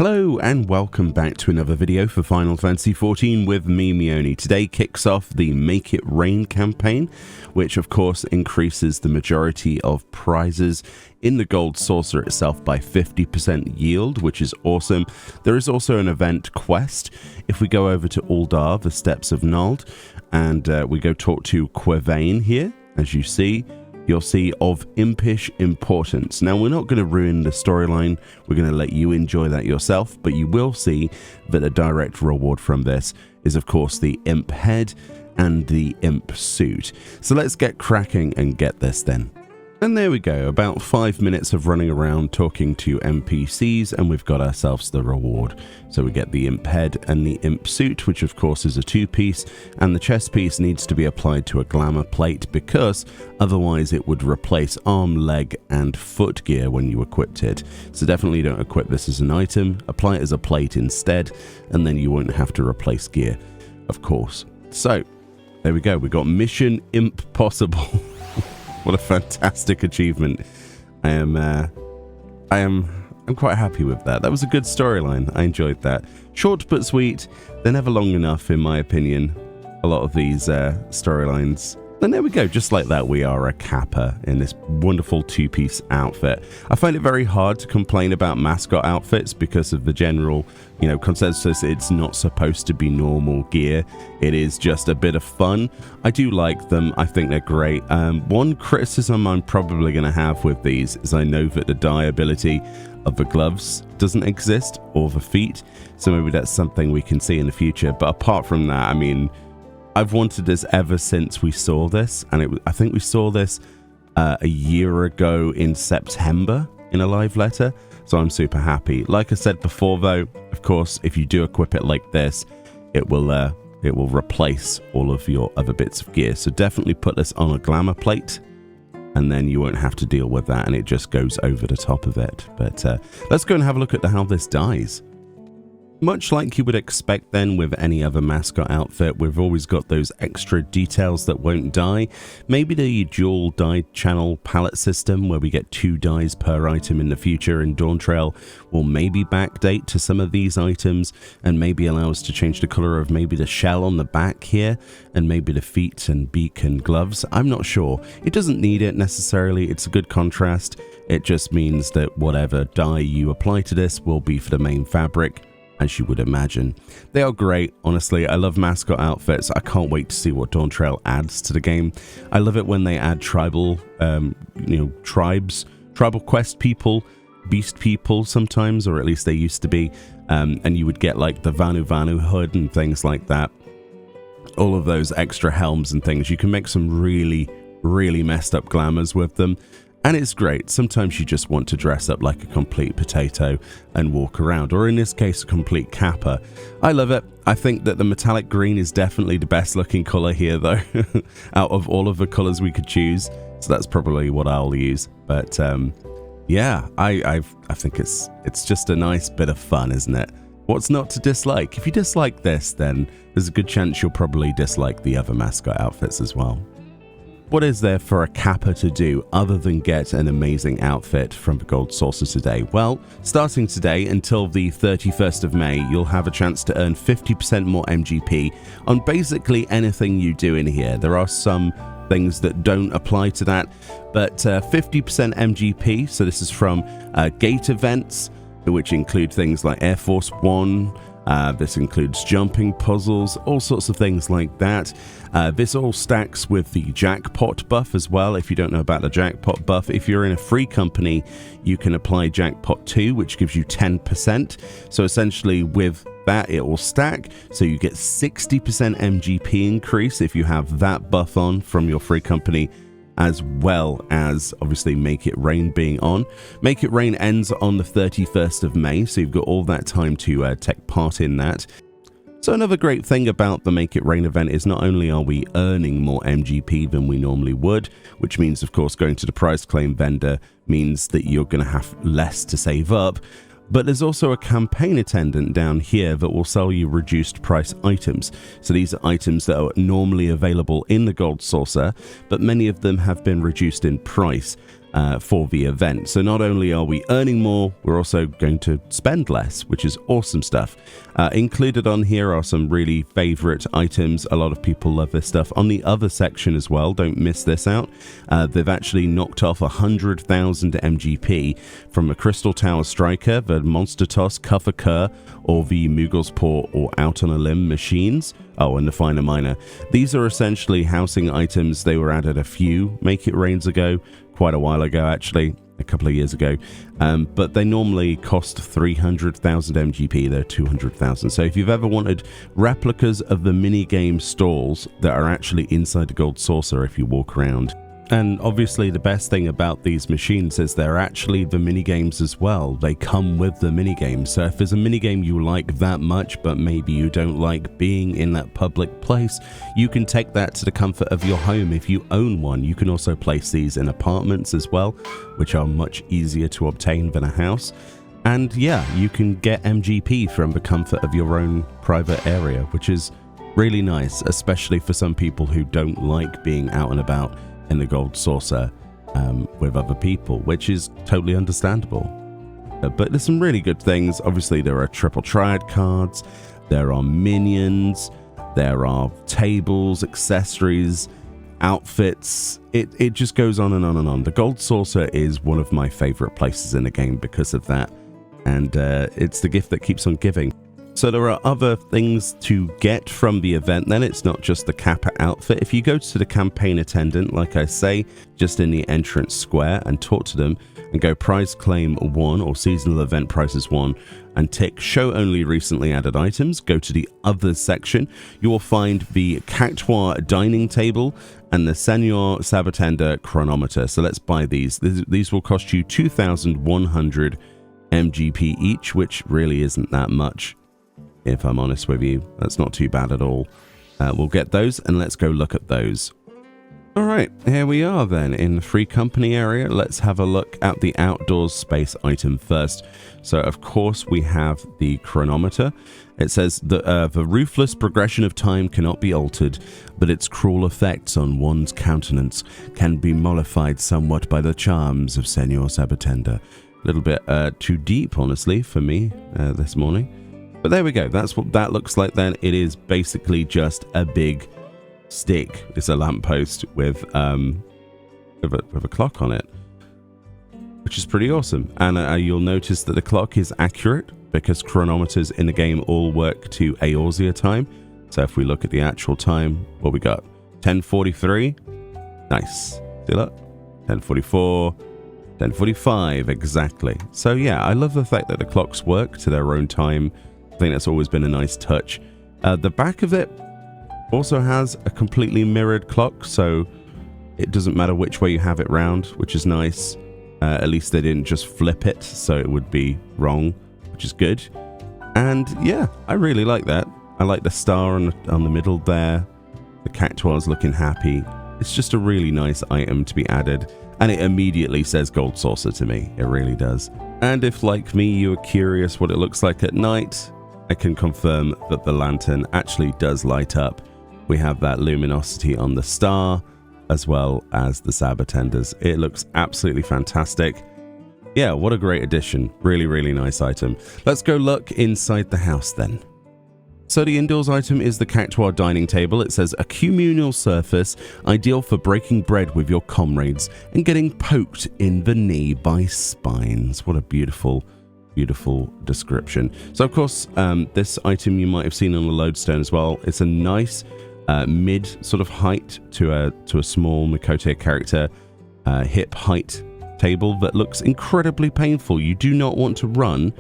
Hello and welcome back to another video for Final Fantasy XIV with me, Meoni. Today kicks off the Make It Rain campaign, which of course increases the majority of prizes in the Gold Saucer itself by 50% yield, which is awesome. There is also an event quest. If we go over to Uldar, the Steps of Nald, and we go talk to Quevane here, as you see, you'll see of impish importance. Now, we're not going to ruin the storyline. We're going to let you enjoy that yourself, but you will see that a direct reward from this is, of course, the imp head and the imp suit. So let's get cracking and get this then. And there we go, about 5 minutes of running around talking to NPCs, and we've got ourselves the reward. So we get the imp head and the imp suit, which of course is a two-piece, and the chest piece needs to be applied to a glamour plate because otherwise it would replace arm, leg, and foot gear when you equipped it. So definitely don't equip this as an item, apply it as a plate instead, and then you won't have to replace gear, of course. So there we go, we got Mission Imp Possible. What a fantastic achievement. I'm quite happy with that. That was a good storyline. I enjoyed that. Short but sweet. They're never long enough, in my opinion. A lot of these storylines. And there we go. Just like that, we are a Kappa in this wonderful two-piece outfit. I find it very hard to complain about mascot outfits because of the general, consensus. It's not supposed to be normal gear. It is just a bit of fun. I do like them. I think they're great. One criticism I'm probably going to have with these is I know that the dye ability of the gloves doesn't exist, or the feet. So maybe that's something we can see in the future. But apart from that, I mean, I've wanted this ever since we saw this, and I think we saw this a year ago in September in a live letter, so I'm super happy. Like I said before though, of course, if you do equip it like this, it will replace all of your other bits of gear, so definitely put this on a glamour plate, and then you won't have to deal with that, and it just goes over the top of it. But let's go and have a look at how this dies. Much like you would expect then with any other mascot outfit, we've always got those extra details that won't die. Maybe the dual dye channel palette system where we get 2 dyes per item in the future in Dawntrail will maybe backdate to some of these items and maybe allow us to change the color of maybe the shell on the back here and maybe the feet and beak and gloves. I'm not sure. It doesn't need it necessarily. It's a good contrast. It just means that whatever dye you apply to this will be for the main fabric, as you would imagine. They are great, honestly. I love mascot outfits. I can't wait to see what Dawntrail adds to the game. I love it when they add tribal, tribes, tribal quest people, beast people sometimes, or at least they used to be, and you would get like the Vanu Vanu hood and things like that. All of those extra helms and things. You can make some really, really messed up glamours with them. And it's great. Sometimes you just want to dress up like a complete potato and walk around, or in this case, a complete Kappa. I love it. I think that the metallic green is definitely the best looking color here though, out of all of the colors we could choose. So that's probably what I'll use. But yeah, I think it's just a nice bit of fun, isn't it? What's not to dislike? If you dislike this, then there's a good chance you'll probably dislike the other mascot outfits as well. What is there for a Kappa to do other than get an amazing outfit from the Gold Saucer today? Well, starting today until the 31st of May, you'll have a chance to earn 50% more MGP on basically anything you do in here. There are some things that don't apply to that, but 50% MGP, so this is from gate events, which include things like Air Force One. This includes jumping puzzles, all sorts of things like that. This all stacks with the jackpot buff as well. If you don't know about the jackpot buff, if you're in a free company, you can apply jackpot 2, which gives you 10%. So essentially with that, it will stack. So you get 60% MGP increase if you have that buff on from your free company, as well as obviously Make It Rain being on. Make It Rain ends on the 31st of May, so you've got all that time to take part in that. So another great thing about the Make It Rain event is not only are we earning more MGP than we normally would, which means of course going to the prize claim vendor means that you're going to have less to save up, but there's also a campaign attendant down here that will sell you reduced price items. So these are items that are normally available in the Gold Saucer, but many of them have been reduced in price. for the event. So not only are we earning more, we're also going to spend less, which is awesome stuff. Included on here are some really favorite items. A lot of people love this stuff. On the other section as well, don't miss this out. They've actually knocked off 100,000 MGP from a Crystal Tower Striker, the Monster Toss, Cuff Kerr, or the Mughals Paw or Out on a Limb machines. Oh, and the Finer Miner. These are essentially housing items. They were added a few Make It Rains ago, quite a while ago actually, a couple of years ago, but they normally cost 300,000 MGP. They're 200,000. So if you've ever wanted replicas of the minigame stalls that are actually inside the Gold Saucer if you walk around. And obviously the best thing about these machines is they're actually the minigames as well. They come with the minigames. So if there's a minigame you like that much, but maybe you don't like being in that public place, you can take that to the comfort of your home if you own one. You can also place these in apartments as well, which are much easier to obtain than a house. And yeah, you can get MGP from the comfort of your own private area, which is really nice, especially for some people who don't like being out and about in the Gold Saucer with other people, which is totally understandable. But there's some really good things. Obviously, there are triple triad cards, there are minions, there are tables, accessories, outfits. It just goes on and on and on. The Gold Saucer is one of my favorite places in the game because of that, and it's the gift that keeps on giving. So there are other things to get from the event then. It's not just the Kappa outfit. If you go to the campaign attendant, like I say, just in the entrance square and talk to them and go prize claim 1 or seasonal event prices 1 and tick show only recently added items, go to the others section, you will find the Cactuar dining table and the Senor Sabatenda chronometer. So let's buy these. These will cost you 2,100 MGP each, which really isn't that much. If I'm honest with you, that's not too bad at all. We'll get those and let's go look at those. All right, here we are then in the free company area. Let's have a look at the outdoors space item first. So of course we have the chronometer. It says that the ruthless progression of time cannot be altered, but its cruel effects on one's countenance can be mollified somewhat by the charms of Senor Sabatenda. A little bit too deep, honestly, for me this morning. But there we go. That's what that looks like then. It is basically just a big stick. It's a lamppost with a clock on it, which is pretty awesome. And you'll notice that the clock is accurate because chronometers in the game all work to Eorzea time. So if we look at the actual time, what we got? 10:43. Nice. See that? 10:44. 10:45 exactly. So yeah, I love the fact that the clocks work to their own time. I think that's always been a nice touch. The back of it also has a completely mirrored clock, so it doesn't matter which way you have it round, which is nice. At least they didn't just flip it, so it would be wrong, which is good. And yeah, I really like that. I like the star on the middle there. The Cactuar's looking happy. It's just a really nice item to be added, and it immediately says Gold Saucer to me. It really does. And if, like me, you are curious what it looks like at night, I can confirm that the lantern actually does light up. We have that luminosity on the star, as well as the Sabatenders. It looks absolutely fantastic. Yeah, what a great addition. Really, really nice item. Let's go look inside the house then. So the indoors item is the Cactuar dining table. It says a communal surface, ideal for breaking bread with your comrades and getting poked in the knee by spines. What a beautiful, beautiful description. So of course, this item you might have seen on the lodestone as well. It's a nice mid sort of height to a small Mikote character hip height table that looks incredibly painful. You do not want to run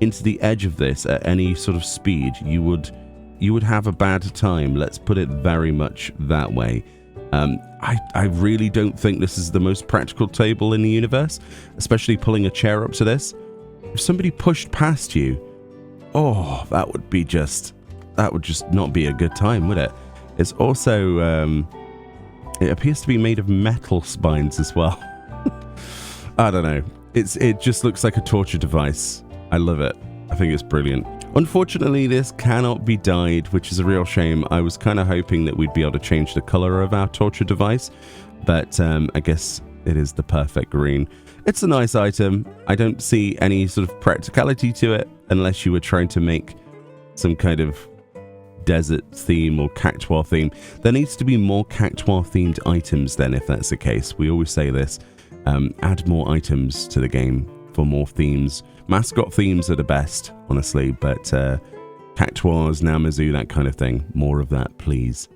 into the edge of this at any sort of speed. You would have a bad time. Let's put it very much that way. I really don't think this is the most practical table in the universe, especially pulling a chair up to this. If somebody pushed past you, oh, that would just not be a good time, would it? It's also, it appears to be made of metal spines as well. I don't know. It just looks like a torture device. I love it. I think it's brilliant. Unfortunately, this cannot be dyed, which is a real shame. I was kind of hoping that we'd be able to change the color of our torture device, but I guess It is the perfect green. It's a nice item. I don't see any sort of practicality to it unless you were trying to make some kind of desert theme or cactuar theme. There needs to be more cactuar themed items then, if that's the case. We always say this. Add more items to the game for more themes. Mascot themes are the best, honestly, but cactuars, Namazu, that kind of thing. More of that, please.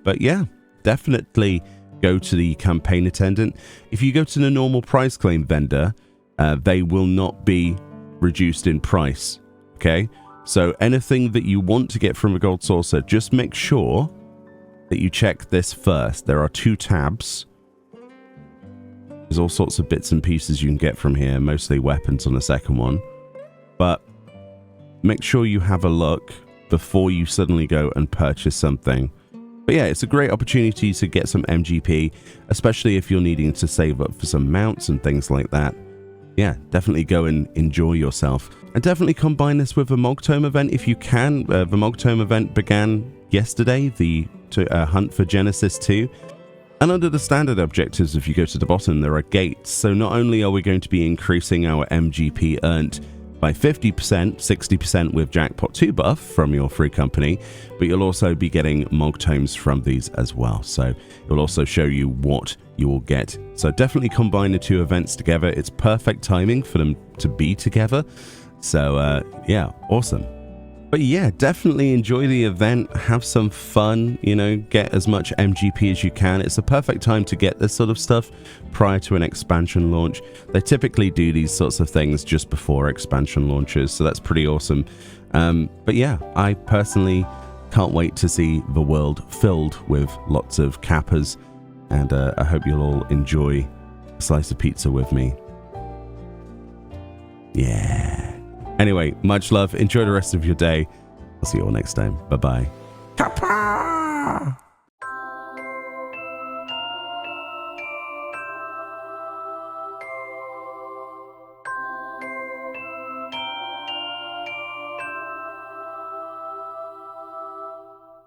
But yeah, definitely go to the campaign attendant. If you go to the normal price claim vendor, they will not be reduced in price, okay? So anything that you want to get from a gold saucer, just make sure that you check this first. There are 2 tabs. There's all sorts of bits and pieces you can get from here, mostly weapons on the second one. But make sure you have a look before you suddenly go and purchase something. But yeah, it's a great opportunity to get some MGP, especially if you're needing to save up for some mounts and things like that. Yeah, definitely go and enjoy yourself. And definitely combine this with the Mogtome event if you can. The Mogtome event began yesterday, the hunt for Genesis 2. And under the standard objectives, if you go to the bottom, there are gates. So not only are we going to be increasing our MGP earned by 50%, 60% with Jackpot 2 buff from your free company, but you'll also be getting Mogtomes from these as well. So it will also show you what you will get. So definitely combine the 2 events together. It's perfect timing for them to be together. So yeah, awesome. But yeah, definitely enjoy the event, have some fun, you know, get as much MGP as you can. It's a perfect time to get this sort of stuff prior to an expansion launch. They typically do these sorts of things just before expansion launches, so that's pretty awesome. But yeah, I personally can't wait to see the world filled with lots of Kappas, and I hope you'll all enjoy a slice of pizza with me. Yeah. Anyway, much love. Enjoy the rest of your day. I'll see you all next time. Bye-bye. Kappa!